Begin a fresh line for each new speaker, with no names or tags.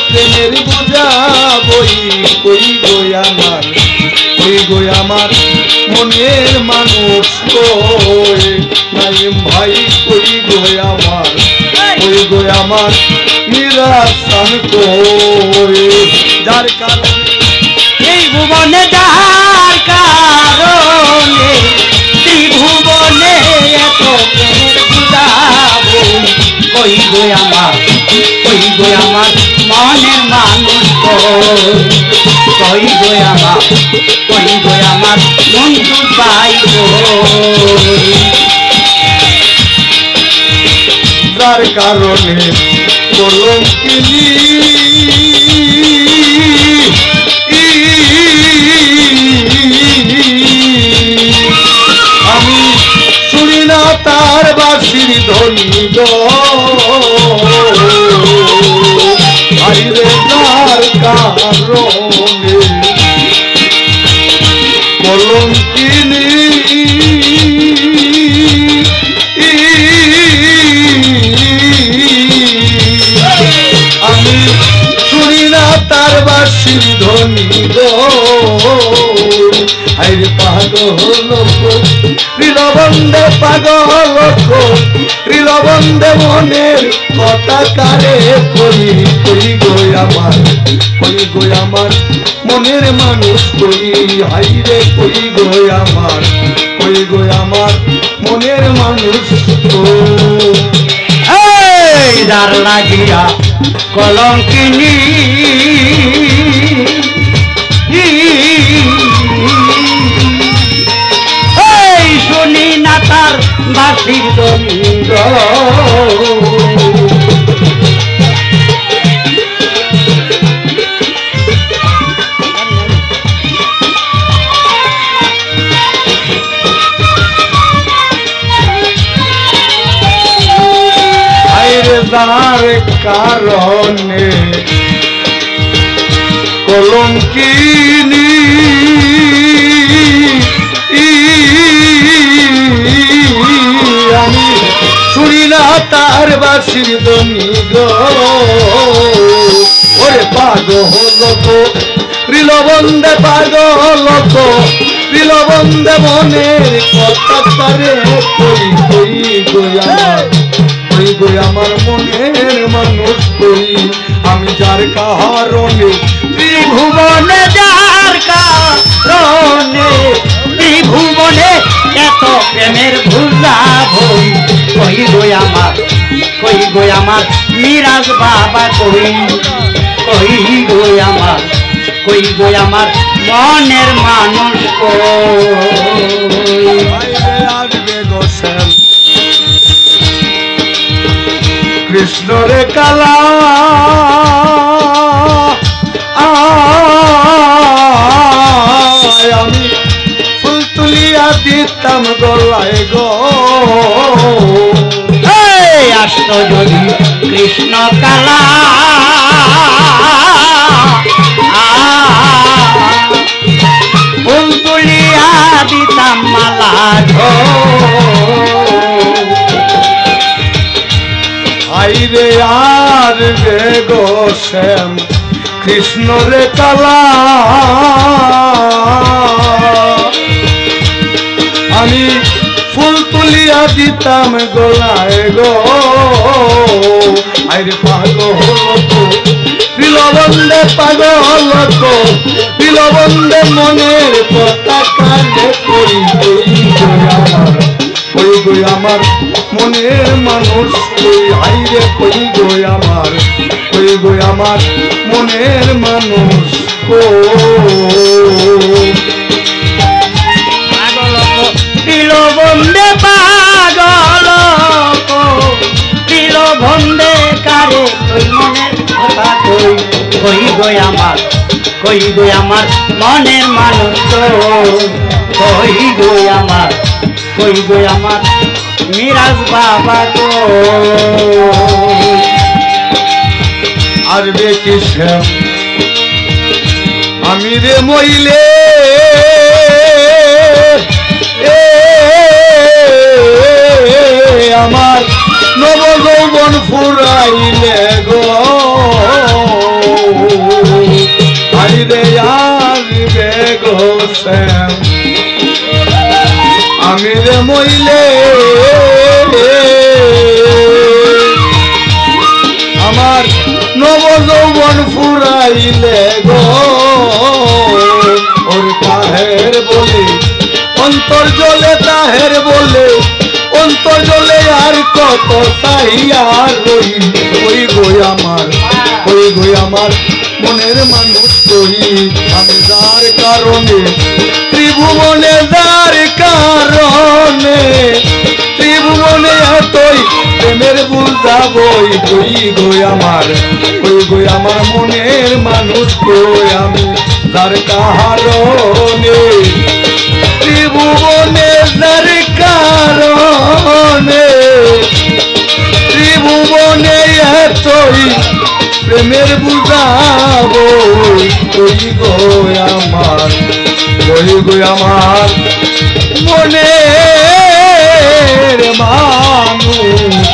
প্রেমের বোঝা বই কই গো আমার, কই গো আমার মনের মানুষ কই নাইম ভাই, কই গো আমার, কই গো আমার নিরাশান কই। যার কারণে
এই ভুবনে, যার কারণে ত্রিভুবনে এত প্রেমের বোঝা বই কই গো আমার, কই গো আমার মনের মানুষ কই গো আমার, কই গো আমার বন্ধু ভাই কই।
যার কারণে কলঙ্কিনী আমি শুনি না তার বাঁশির ধ্বনি গো, আইরে যার কারণে কলঙ্কিনী আমি শুনি না তার বাঁশির ধ্বনি গো, আইরে পাগল ত্রিলবন্দে পাগল ত্রিলবন্দে মনের কথা কারে কই, কই গো আমার, কই গো আমার মনের মানুষ কই, হাইরে কই গো আমার, কই গো আমার মনের মানুষ
এই যার লাগিয়া কলঙ্কিনী এই শুনি না তার বাঁশির ধ্বনি গো।
যার কারণে কলঙ্কিনী আমি শুনি না তার বাঁশির ধ্বনি গো, ওরে পাগল গো ত্রিলবন্দে পাগল গো ত্রিলবন্দে মনের কথা কারে কই, কই গো আমার, কই গো আমার মনের মানুষ কই। আমি যার কারণে
ত্রিভুবনে, যার কারণে ত্রিভুবনে এত প্রেমের বোঝা বই কই গো আমার, কই গো আমার মিরাজ বাবা কই, কই গো আমার, কই গো আমার মনের মানুষ কই।
আসবে গোসেন কৃষ্ণ রে কালা আমি ফুল তুলিয়া দিতাম গলায় গো,
আসত যদি কৃষ্ণ কালা ফুল তুলিয়া দিতাম মালা
আইরে আর রে গো শ্যাম কৃষ্ণ রে কালা আমি ফুল তুলিয়া দিতাম গলায় গো, আইরে পাগল ত্রিলবন্দে পাগল গো ত্রিলবন্দে মনের কথা কানে কই, কই গো আমার মনের মানুষ কই, আইরে কই গো আমার, কই গো আমার মনের মানুষ কই।
ত্রিলবন্দে পাগল ত্রিলবন্দে কারে কই মনের কথা কই, কই গো আমার, কই গো আমার মনের মানুষ কই গো আমার, কই গো আমার মিরাজ বাবা কই।
আর বেকি শ্যাম আমি রে মইলে আমার নব যৌবন ফুরাইলে গো, শ্যাম আমি রে মইলে আমার নব যৌবন ফুরাইলে গো ওর তাহের বলে অন্তর জলে তাহের বলে অন্তর জলে আর কত চাহিয়া রই ওই গই আমার মনের মানুষ কই আমি যার কারণে ত্রিভুবনে যার কারণে ত্রিভুবনে এতই প্রেমের বুঝাবই কই গই আমার মনের মানুষ কই আমি যার কারণে ত্রিভুবনে যার কারণে ত্রিভুবনে এতই প্রেমের বুঝাবো কই গো আমার মনের মানুষ